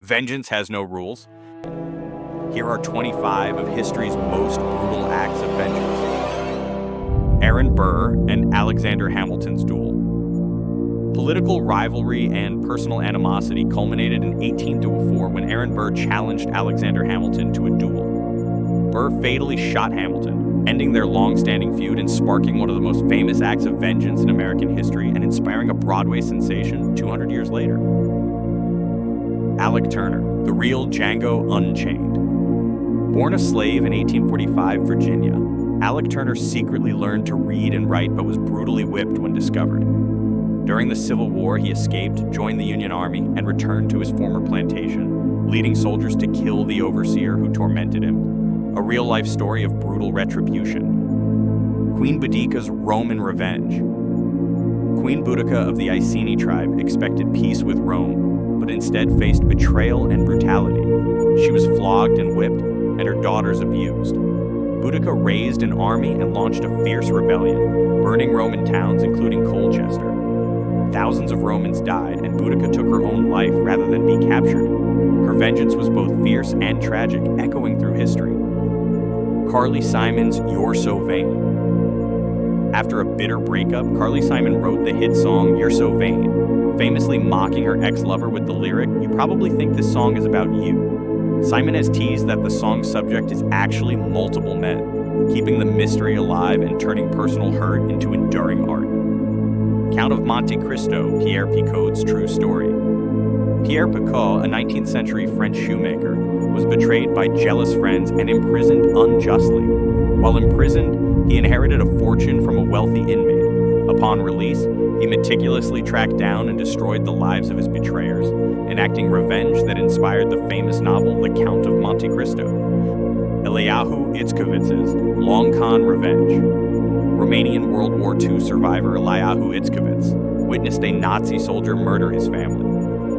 Vengeance has no rules. Here are 25 of history's most brutal acts of vengeance. Aaron Burr and Alexander Hamilton's duel. Political rivalry and personal animosity culminated in 1804 when Aaron Burr challenged Alexander Hamilton to a duel. Burr fatally shot Hamilton, ending their long-standing feud and sparking one of the most famous acts of vengeance in American history and inspiring a Broadway sensation 200 years later. Alec Turner, the real Django Unchained. Born a slave in 1845 Virginia, Alec Turner secretly learned to read and write but was brutally whipped when discovered. During the Civil War, he escaped, joined the Union Army, and returned to his former plantation, leading soldiers to kill the overseer who tormented him. A real-life story of brutal retribution. Queen Boudica's Roman revenge. Queen Boudica of the Iceni tribe expected peace with Rome, but instead faced betrayal and brutality. She was flogged and whipped, and her daughters abused. Boudica raised an army and launched a fierce rebellion, burning Roman towns including Colchester. Thousands of Romans died, and Boudica took her own life rather than be captured. Her vengeance was both fierce and tragic, echoing through history. Carly Simon's You're So Vain. After a bitter breakup, Carly Simon wrote the hit song You're So Vain, famously mocking her ex-lover with the lyric, "You probably think this song is about you." Simon has teased that the song's subject is actually multiple men, keeping the mystery alive and turning personal hurt into enduring art. Count of Monte Cristo, Pierre Picot's true story. Pierre Picot, a 19th century French shoemaker, was betrayed by jealous friends and imprisoned unjustly. While imprisoned, he inherited a fortune from a wealthy inmate. Upon release, he meticulously tracked down and destroyed the lives of his betrayers, enacting revenge that inspired the famous novel The Count of Monte Cristo. Eliyahu Itzkovitz's Long Con Revenge. Romanian World War II survivor Eliyahu Itzkovitz witnessed a Nazi soldier murder his family.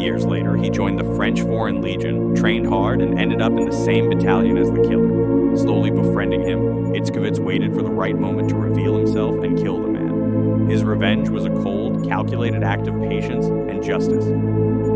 Years later, he joined the French Foreign Legion, trained hard, and ended up in the same battalion as the killer. Slowly befriending him, Itzkovitz waited for the right moment to reveal himself and kill the man. His revenge was a cold, calculated act of patience and justice.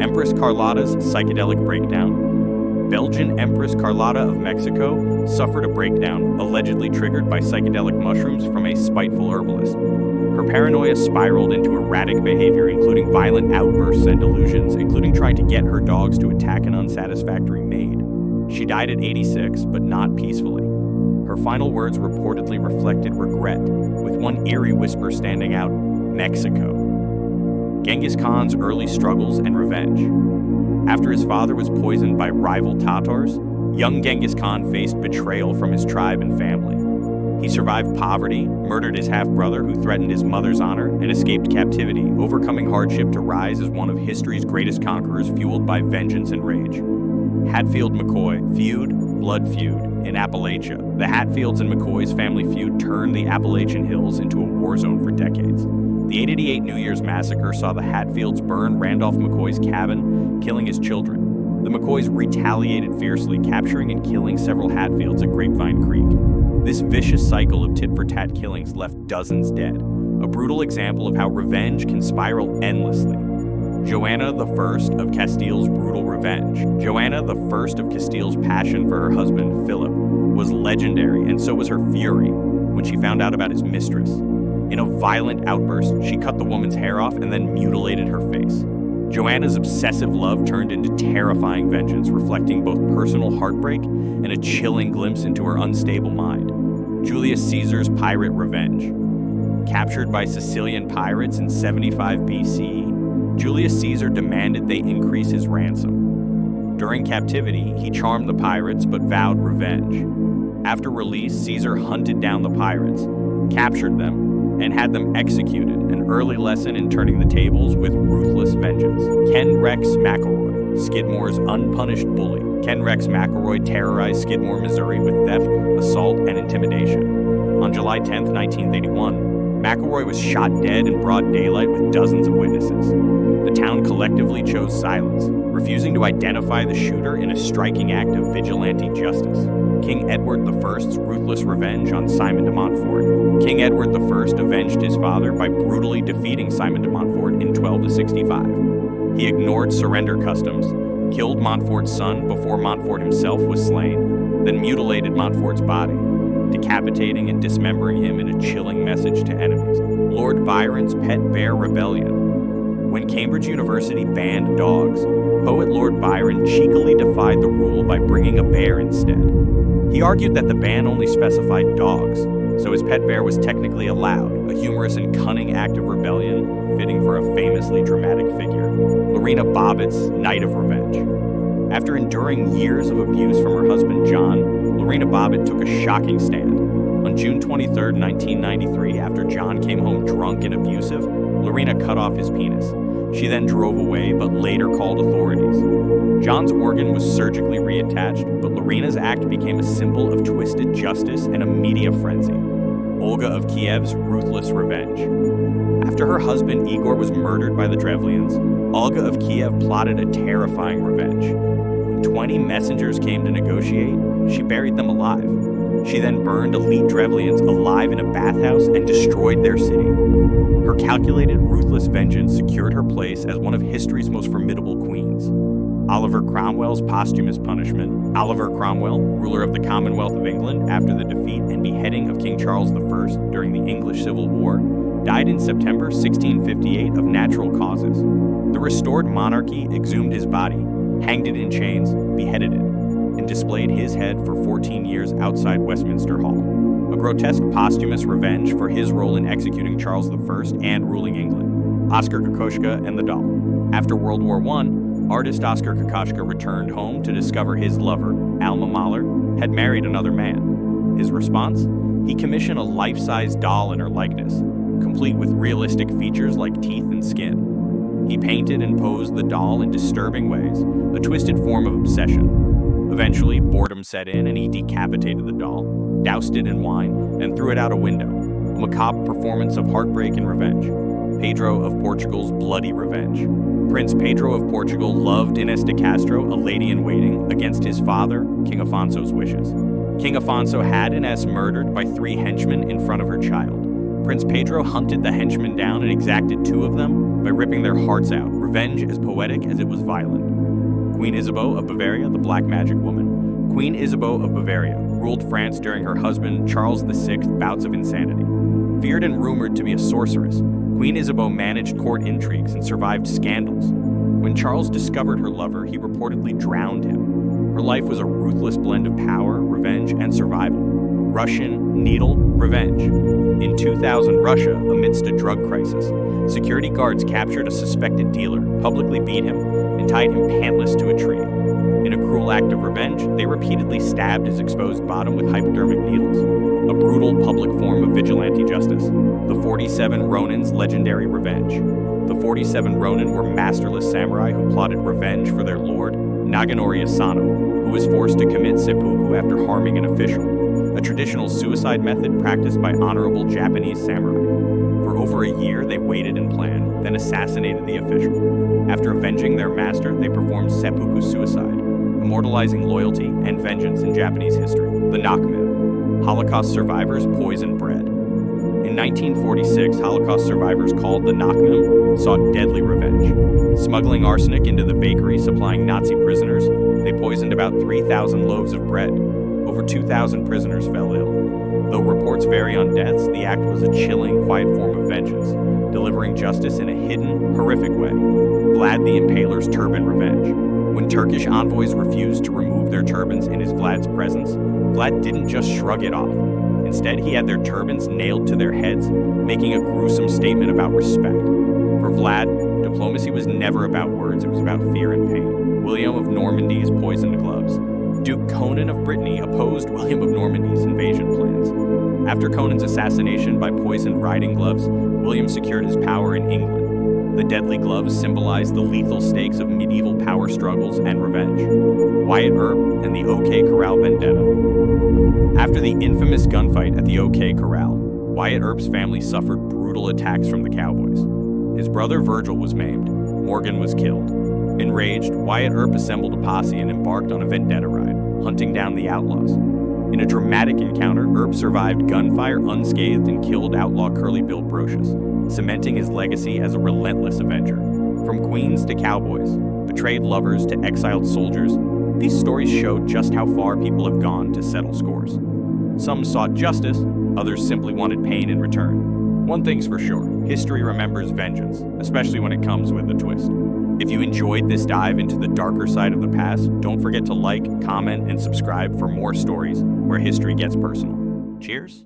Empress Carlotta's psychedelic breakdown. Belgian Empress Carlotta of Mexico suffered a breakdown allegedly triggered by psychedelic mushrooms from a spiteful herbalist. Her paranoia spiraled into erratic behavior, including violent outbursts and delusions, including trying to get her dogs to attack an unsatisfactory maid. She died at 86, but not peacefully. Her final words reportedly reflected regret, with one eerie whisper standing out, Mexico. Genghis Khan's early struggles and revenge. After his father was poisoned by rival Tatars, young Genghis Khan faced betrayal from his tribe and family. He survived poverty, murdered his half-brother who threatened his mother's honor, and escaped captivity, overcoming hardship to rise as one of history's greatest conquerors fueled by vengeance and rage. Hatfield-McCoy feud, blood feud, in Appalachia. The Hatfields and McCoy's family feud turned the Appalachian Hills into a war zone for decades. The 888 New Year's Massacre saw the Hatfields burn Randolph McCoy's cabin, killing his children. The McCoys retaliated fiercely, capturing and killing several Hatfields at Grapevine Creek. This vicious cycle of tit-for-tat killings left dozens dead, a brutal example of how revenge can spiral endlessly. Joanna I of Castile's brutal revenge. Joanna I of Castile's passion for her husband, Philip, was legendary, and so was her fury when she found out about his mistress. In a violent outburst, she cut the woman's hair off and then mutilated her face. Joanna's obsessive love turned into terrifying vengeance, reflecting both personal heartbreak and a chilling glimpse into her unstable mind. Julius Caesar's pirate revenge. Captured by Sicilian pirates in 75 BCE, Julius Caesar demanded they increase his ransom. During captivity, he charmed the pirates but vowed revenge. After release, Caesar hunted down the pirates, captured them, and had them executed, an early lesson in turning the tables with ruthless vengeance. Ken Rex McElroy, Skidmore's unpunished bully. Ken Rex McElroy terrorized Skidmore, Missouri with theft, assault, and intimidation. On July 10, 1981, McElroy was shot dead in broad daylight with dozens of witnesses. The town collectively chose silence, refusing to identify the shooter in a striking act of vigilante justice. King Edward I's ruthless revenge on Simon de Montfort. King Edward I avenged his father by brutally defeating Simon de Montfort in 1265. He ignored surrender customs, killed Montfort's son before Montfort himself was slain, then mutilated Montfort's body, decapitating and dismembering him in a chilling message to enemies. Lord Byron's pet bear rebellion. When Cambridge University banned dogs, poet Lord Byron cheekily defied the rule by bringing a bear instead. He argued that the ban only specified dogs, so his pet bear was technically allowed, a humorous and cunning act of rebellion fitting for a famously dramatic figure, Lorena Bobbitt's Night of Revenge. After enduring years of abuse from her husband John, Lorena Bobbitt took a shocking stand. On June 23, 1993, after John came home drunk and abusive, Lorena cut off his penis. She then drove away, but later called authorities. John's organ was surgically reattached, but Lorena's act became a symbol of twisted justice and a media frenzy. Olga of Kiev's ruthless revenge. After her husband Igor was murdered by the Drevlians, Olga of Kiev plotted a terrifying revenge. When 20 messengers came to negotiate, she buried them alive. She then burned elite Drevlians alive in a bathhouse and destroyed their city. Her calculated, ruthless vengeance secured her place as one of history's most formidable queens. Oliver Cromwell's posthumous punishment. Oliver Cromwell, ruler of the Commonwealth of England after the defeat and beheading of King Charles I during the English Civil War, died in September 1658 of natural causes. The restored monarchy exhumed his body, hanged it in chains, beheaded it, and displayed his head for 14 years outside Westminster Hall. A grotesque posthumous revenge for his role in executing Charles I and ruling England. Oskar Kokoschka and the Doll. After World War I, artist Oskar Kokoschka returned home to discover his lover, Alma Mahler, had married another man. His response? He commissioned a life-size doll in her likeness, complete with realistic features like teeth and skin. He painted and posed the doll in disturbing ways, a twisted form of obsession. Eventually, boredom set in and he decapitated the doll, doused it in wine, and threw it out a window. A macabre performance of heartbreak and revenge. Pedro of Portugal's bloody revenge. Prince Pedro of Portugal loved Inés de Castro, a lady-in-waiting, against his father, King Afonso's wishes. King Afonso had Inés murdered by 3 henchmen in front of her child. Prince Pedro hunted the henchmen down and exacted 2 of them by ripping their hearts out, revenge as poetic as it was violent. Queen Isabeau of Bavaria, the Black Magic Woman. Queen Isabeau of Bavaria ruled France during her husband Charles VI's bouts of insanity. Feared and rumored to be a sorceress, Queen Isabeau managed court intrigues and survived scandals. When Charles discovered her lover, he reportedly drowned him. Her life was a ruthless blend of power, revenge, and survival. Russian needle revenge. In 2000, Russia, amidst a drug crisis, security guards captured a suspected dealer, publicly beat him, and tied him pantless to a tree. In a cruel act of revenge, they repeatedly stabbed his exposed bottom with hypodermic needles, a brutal public form of vigilante justice. The 47 Ronin's legendary revenge. The 47 Ronin were masterless samurai who plotted revenge for their lord, Naganori Asano, who was forced to commit seppuku after harming an official, a traditional suicide method practiced by honorable Japanese samurai. For over a year, they waited and planned, then assassinated the official. After avenging their master, they performed seppuku suicide, immortalizing loyalty and vengeance in Japanese history. The Nakmen. Holocaust survivors poisoned bread. In 1946, Holocaust survivors called the Nakmen sought deadly revenge. Smuggling arsenic into the bakery supplying Nazi prisoners, they poisoned about 3,000 loaves of bread. Over 2,000 prisoners fell ill. Though reports vary on deaths, the act was a chilling, quiet form of vengeance, delivering justice in a hidden, horrific way. Vlad the Impaler's turban revenge. When Turkish envoys refused to remove their turbans in his Vlad's presence, Vlad didn't just shrug it off. Instead, he had their turbans nailed to their heads, making a gruesome statement about respect. For Vlad, diplomacy was never about words, it was about fear and pain. William of Normandy's poisoned gloves. Duke Conan of Brittany opposed William of Normandy's invasion plans. After Conan's assassination by poisoned riding gloves, William secured his power in England. The deadly gloves symbolized the lethal stakes of medieval power struggles and revenge. Wyatt Earp and the OK Corral vendetta. After the infamous gunfight at the OK Corral, Wyatt Earp's family suffered brutal attacks from the cowboys. His brother Virgil was maimed. Morgan was killed. Enraged, Wyatt Earp assembled a posse and embarked on a vendetta ride, hunting down the outlaws. In a dramatic encounter, Earp survived gunfire unscathed and killed outlaw Curly Bill Brocious, cementing his legacy as a relentless avenger. From queens to cowboys, betrayed lovers to exiled soldiers, these stories show just how far people have gone to settle scores. Some sought justice, others simply wanted pain in return. One thing's for sure, history remembers vengeance, especially when it comes with a twist. If you enjoyed this dive into the darker side of the past, don't forget to like, comment, and subscribe for more stories where history gets personal. Cheers!